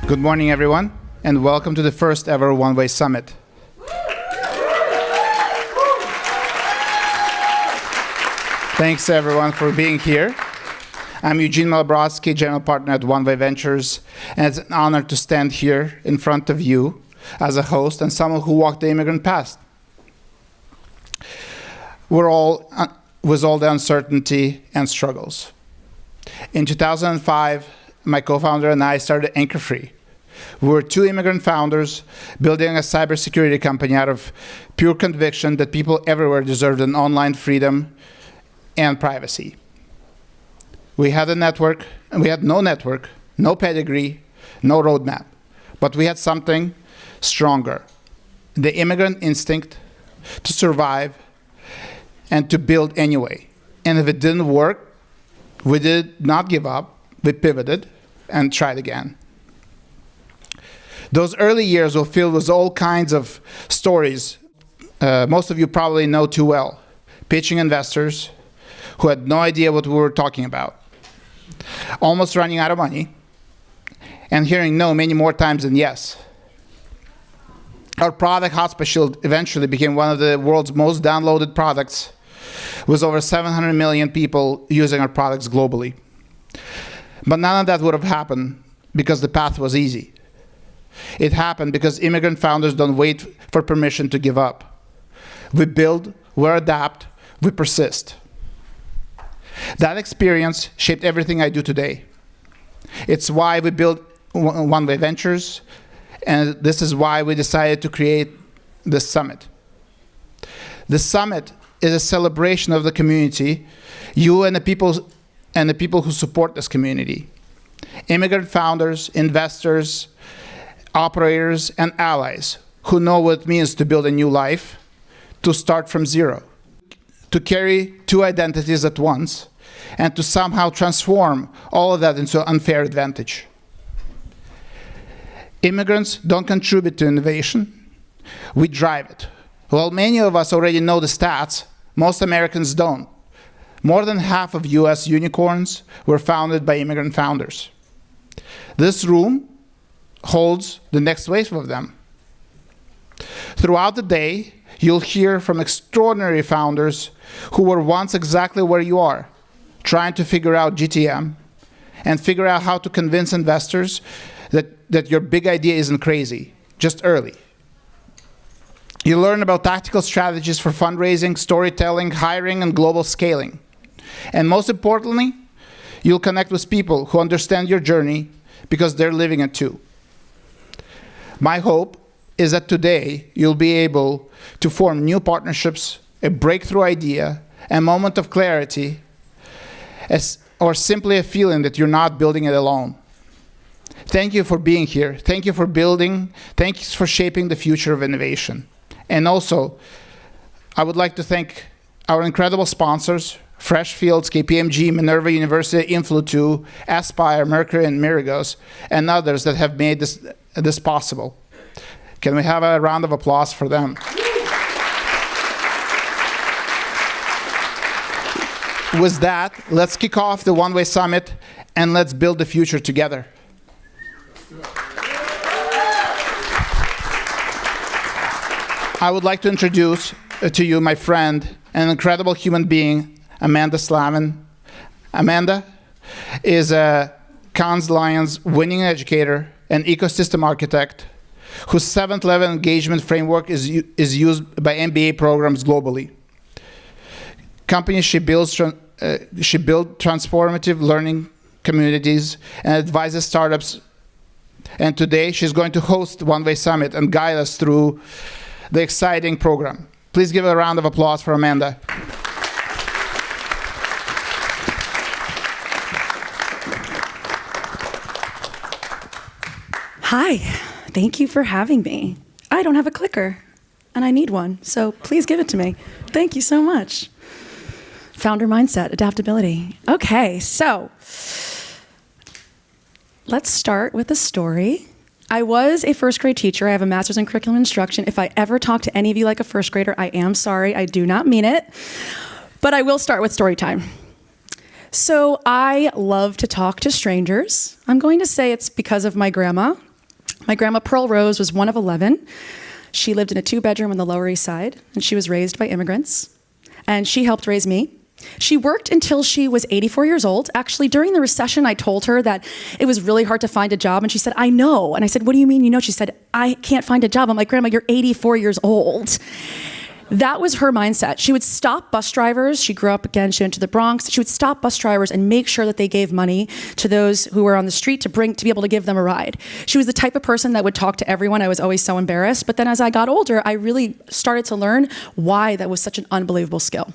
Good morning, everyone, and welcome to the first ever One-Way Summit. Thanks, everyone, for being here. I'm Eugene Malobrodsky, General Partner at One-Way Ventures, and it's an honor to stand here in front of you as a host and someone who walked the immigrant path. We're all, with all the uncertainty and struggles. In 2005, my co-founder and I started Anchor Free. We were two immigrant founders building a cybersecurity company out of pure conviction that people everywhere deserved an online freedom and privacy. We had a network, and we had no network, no pedigree, no roadmap. But we had something stronger, the immigrant instinct to survive and to build anyway. And if it didn't work, we did not give up, we pivoted and tried again. Those early years were filled with all kinds of stories most of you probably know too well. Pitching investors who had no idea what we were talking about. Almost running out of money, and hearing no many more times than yes. Our product, Hotspot Shield, eventually became one of the world's most downloaded products, with over 700 million people using our products globally. But none of that would have happened because the path was easy. It happened because immigrant founders don't wait for permission to give up. We build, we adapt, we persist. That experience shaped everything I do today. It's why we built One-Way Ventures, and this is why we decided to create this summit. The summit is a celebration of the community, you and the people who support this community. Immigrant founders, investors, operators, and allies who know what it means to build a new life, to start from zero, to carry two identities at once, and to somehow transform all of that into an unfair advantage. Immigrants don't contribute to innovation, we drive it. While many of us already know the stats, most Americans don't. More than half of US unicorns were founded by immigrant founders. This room holds the next wave of them. Throughout the day, you'll hear from extraordinary founders who were once exactly where you are, trying to figure out GTM and figure out how to convince investors that your big idea isn't crazy, just early. You'll learn about tactical strategies for fundraising, storytelling, hiring, and global scaling. And most importantly, you'll connect with people who understand your journey because they're living it too. My hope is that today you'll be able to form new partnerships, a breakthrough idea, a moment of clarity, or simply a feeling that you're not building it alone. Thank you for being here. Thank you for building. Thank you for shaping the future of innovation. And also, I would like to thank our incredible sponsors, Fresh Fields, KPMG, Minerva University, Influ2, Aspire, Mercury, and Miragos, and others that have made this possible. Can we have a round of applause for them? With that, let's kick off the One-Way Summit, and let's build the future together. I would like to introduce to you my friend, an incredible human being, Amanda Slavin. Amanda is a Cannes Lions winning educator and ecosystem architect whose 7th-level engagement framework is used by MBA programs globally. Companies she built transformative learning communities and advises startups. And today she's going to host One-Way Summit and guide us through the exciting program. Please give a round of applause for Amanda. Hi, thank you for having me. I don't have a clicker, and I need one, so please give it to me. Thank you so much. Founder mindset, adaptability. Okay, so let's start with a story. I was a first grade teacher. I have a master's in curriculum instruction. If I ever talk to any of you like a first grader, I am sorry. I do not mean it. But I will start with story time. So I love to talk to strangers. I'm going to say it's because of my grandma. My grandma Pearl Rose was one of 11. She lived in a 2-bedroom on the Lower East Side, and she was raised by immigrants. And she helped raise me. She worked until she was 84 years old. Actually, during the recession, I told her that it was really hard to find a job. And she said, I know. And I said, what do you mean you know? She said, I can't find a job. I'm like, Grandma, you're 84 years old. That was her mindset. She would stop bus drivers. She grew up again, she went to the Bronx. She would stop bus drivers and make sure that they gave money to those who were on the street to be able to give them a ride. She was the type of person that would talk to everyone. I was always so embarrassed. But then as I got older, I really started to learn why that was such an unbelievable skill.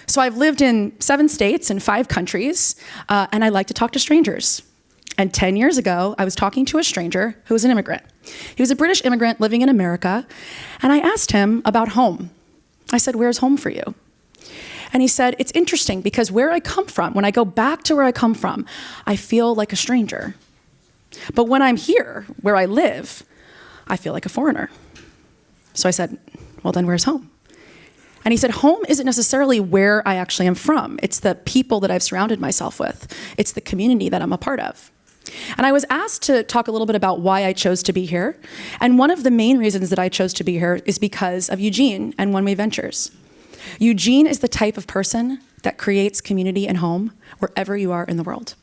So I've lived in 7 states and 5 countries, and I like to talk to strangers. And 10 years ago, I was talking to a stranger who was an immigrant. He was a British immigrant living in America, and I asked him about home. I said, where's home for you? And he said, it's interesting because where I come from, when I go back to where I come from, I feel like a stranger. But when I'm here, where I live, I feel like a foreigner. So I said, well, then where's home? And he said, home isn't necessarily where I actually am from. It's the people that I've surrounded myself with. It's the community that I'm a part of. And I was asked to talk a little bit about why I chose to be here. And one of the main reasons that I chose to be here is because of Eugene and One Way Ventures. Eugene is the type of person that creates community and home wherever you are in the world.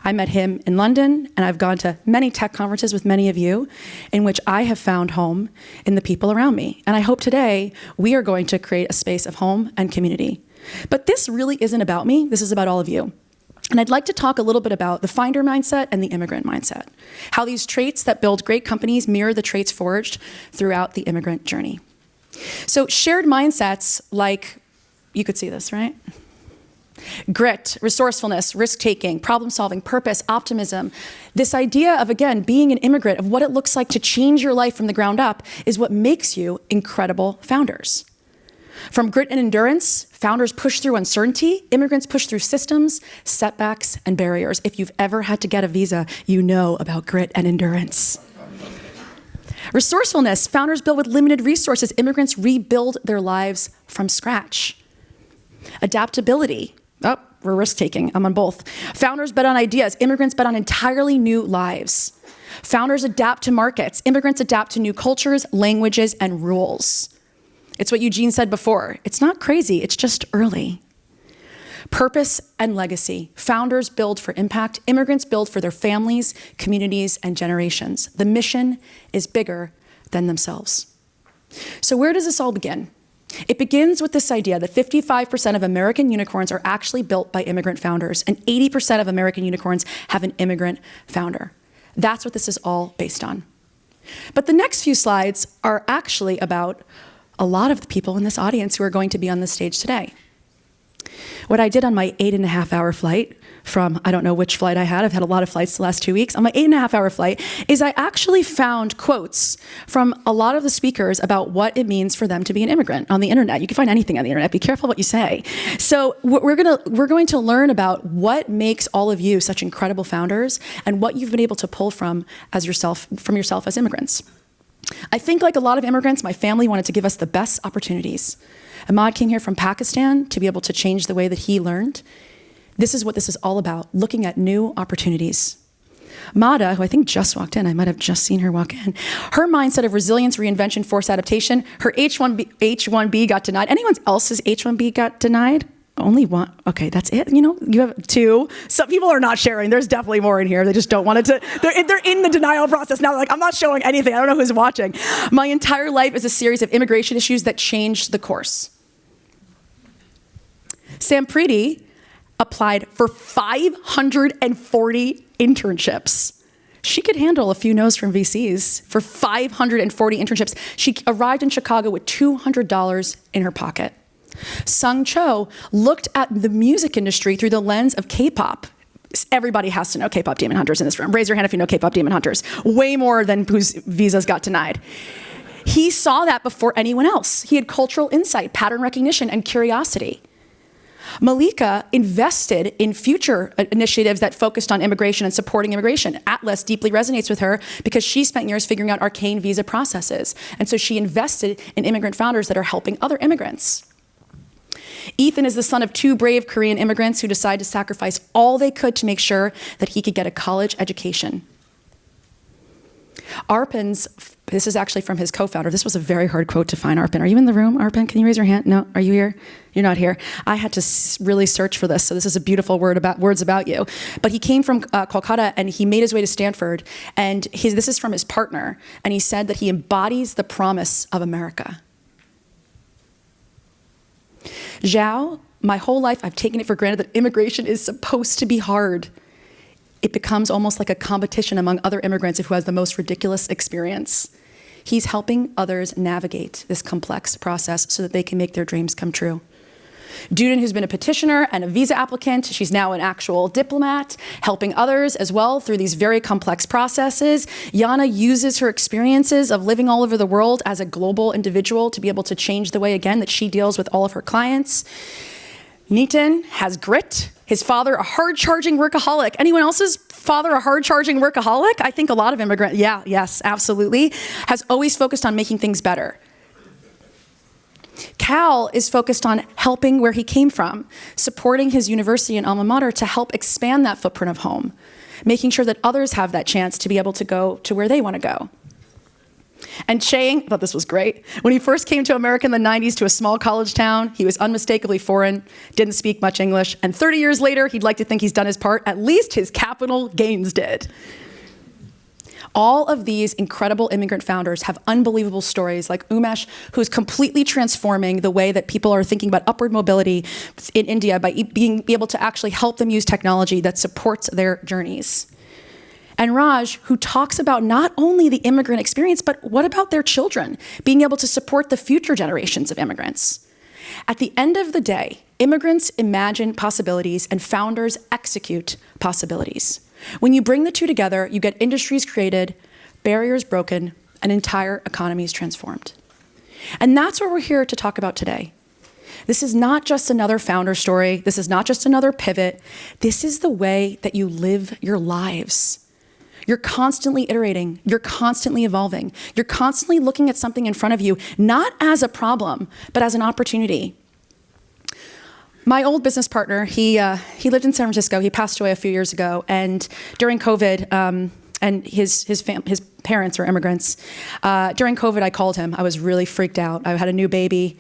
I met him in London, and I've gone to many tech conferences with many of you in which I have found home in the people around me. And I hope today we are going to create a space of home and community. But this really isn't about me. This is about all of you. And I'd like to talk a little bit about the finder mindset and the immigrant mindset, how these traits that build great companies mirror the traits forged throughout the immigrant journey. So shared mindsets like, you could see this, right? Grit, resourcefulness, risk-taking, problem-solving, purpose, optimism. This idea of, again, being an immigrant, of what it looks like to change your life from the ground up is what makes you incredible founders. From grit and endurance, founders push through uncertainty, immigrants push through systems, setbacks, and barriers. If you've ever had to get a visa, you know about grit and endurance. Resourcefulness, founders build with limited resources, immigrants rebuild their lives from scratch. Adaptability, we're risk-taking, I'm on both. Founders bet on ideas, immigrants bet on entirely new lives. Founders adapt to markets, immigrants adapt to new cultures, languages, and rules. It's what Eugene said before. It's not crazy, it's just early. Purpose and legacy. Founders build for impact, immigrants build for their families, communities, and generations. The mission is bigger than themselves. So where does this all begin? It begins with this idea that 55% of American unicorns are actually built by immigrant founders, and 80% of American unicorns have an immigrant founder. That's what this is all based on. But the next few slides are actually about a lot of the people in this audience who are going to be on this stage today. What I did on my 8.5-hour flight from, I don't know which flight I had, I've had a lot of flights the last 2 weeks, on my 8.5-hour flight, is I actually found quotes from a lot of the speakers about what it means for them to be an immigrant on the internet. You can find anything on the internet, be careful what you say. So we're going to learn about what makes all of you such incredible founders and what you've been able to pull from yourself as immigrants. I think like a lot of immigrants, my family wanted to give us the best opportunities. Ahmad came here from Pakistan to be able to change the way that he learned. This is what this is all about, looking at new opportunities. Mada, who I think just walked in, I might have just seen her walk in, her mindset of resilience, reinvention, forced adaptation, her H-1B got denied. Anyone else's H-1B got denied? Only one. Okay, that's it. You know, you have 2. Some people are not sharing. There's definitely more in here. They just don't want it to. They're in the denial process now. They're like, I'm not showing anything. I don't know who's watching. My entire life is a series of immigration issues that changed the course. Sam Preety applied for 540 internships. She could handle a few no's from VCs for 540 internships. She arrived in Chicago with $200 in her pocket. Sung Cho looked at the music industry through the lens of K-pop. Everybody has to know K-pop demon hunters in this room. Raise your hand if you know K-pop demon hunters. Way more than whose visas got denied. He saw that before anyone else. He had cultural insight, pattern recognition, and curiosity. Malika invested in future initiatives that focused on immigration and supporting immigration. Atlas deeply resonates with her because she spent years figuring out arcane visa processes. And so she invested in immigrant founders that are helping other immigrants. Ethan is the son of 2 brave Korean immigrants who decided to sacrifice all they could to make sure that he could get a college education. This is actually from his co-founder. This was a very hard quote to find, Arpan. Are you in the room, Arpan? Can you raise your hand? No? Are you here? You're not here. I had to really search for this, so this is a beautiful words about you. But he came from Kolkata, and he made his way to Stanford, and this is from his partner, and he said that he embodies the promise of America. Zhao, my whole life, I've taken it for granted that immigration is supposed to be hard. It becomes almost like a competition among other immigrants of who has the most ridiculous experience. He's helping others navigate this complex process so that they can make their dreams come true. Duden, who's been a petitioner and a visa applicant, she's now an actual diplomat, helping others as well through these very complex processes. Yana uses her experiences of living all over the world as a global individual to be able to change the way, again, that she deals with all of her clients. Nitin has grit. His father, a hard-charging workaholic. Anyone else's father a hard-charging workaholic? I think a lot of immigrants, yes, absolutely. Has always focused on making things better. Cal is focused on helping where he came from, supporting his university and alma mater to help expand that footprint of home, making sure that others have that chance to be able to go to where they want to go. And Chang, I thought this was great. When he first came to America in the 90s to a small college town, he was unmistakably foreign, didn't speak much English, and 30 years later, he'd like to think he's done his part. At least his capital gains did. All of these incredible immigrant founders have unbelievable stories, like Umesh, who's completely transforming the way that people are thinking about upward mobility in India by being able to actually help them use technology that supports their journeys. And Raj, who talks about not only the immigrant experience, but what about their children, being able to support the future generations of immigrants. At the end of the day, immigrants imagine possibilities and founders execute possibilities. When you bring the two together, you get industries created, barriers broken, and entire economies transformed. And that's what we're here to talk about today. This is not just another founder story. This is not just another pivot. This is the way that you live your lives. You're constantly iterating. You're constantly evolving. You're constantly looking at something in front of you, not as a problem, but as an opportunity. My old business partner, he lived in San Francisco. He passed away a few years ago. And during COVID, and his parents were immigrants. During COVID, I called him. I was really freaked out. I had a new baby.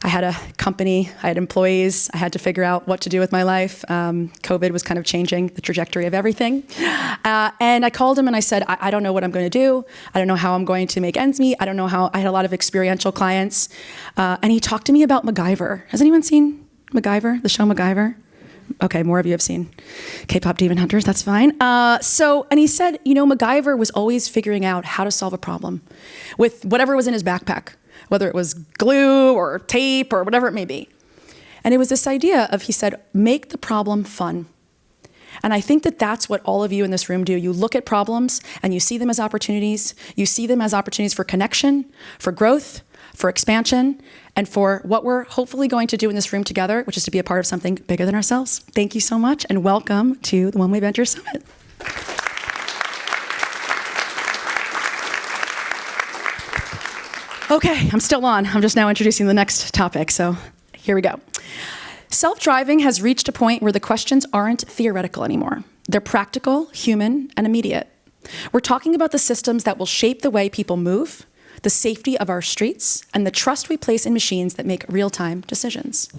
I had a company, I had employees, I had to figure out what to do with my life. COVID was kind of changing the trajectory of everything. And I called him and I said, I don't know what I'm going to do. I don't know how I'm going to make ends meet. I don't know how. I had a lot of experiential clients. And he talked to me about MacGyver. Has anyone seen MacGyver, the show MacGyver? Okay, more of you have seen K-pop Demon Hunters, that's fine. And he said, MacGyver was always figuring out how to solve a problem with whatever was in his backpack, whether it was glue or tape or whatever it may be. And it was this idea of, he said, make the problem fun. And I think that that's what all of you in this room do. You look at problems and you see them as opportunities. You see them as opportunities for connection, for growth, for expansion, and for what we're hopefully going to do in this room together, which is to be a part of something bigger than ourselves. Thank you so much, and welcome to the One Way Venture Summit. Okay, I'm still on. I'm just now introducing the next topic, so here we go. Self-driving has reached a point where the questions aren't theoretical anymore. They're practical, human, and immediate. We're talking about the systems that will shape the way people move, the safety of our streets, and the trust we place in machines that make real-time decisions.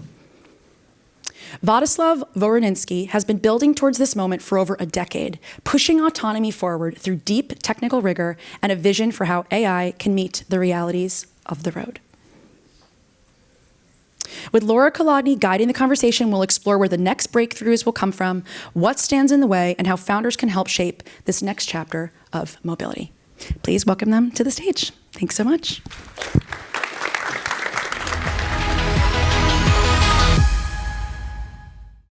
Vladislav Voroninski has been building towards this moment for over a decade, pushing autonomy forward through deep technical rigor and a vision for how AI can meet the realities of the road. With Laura Kolodny guiding the conversation, we'll explore where the next breakthroughs will come from, what stands in the way, and how founders can help shape this next chapter of mobility. Please welcome them to the stage. Thanks so much.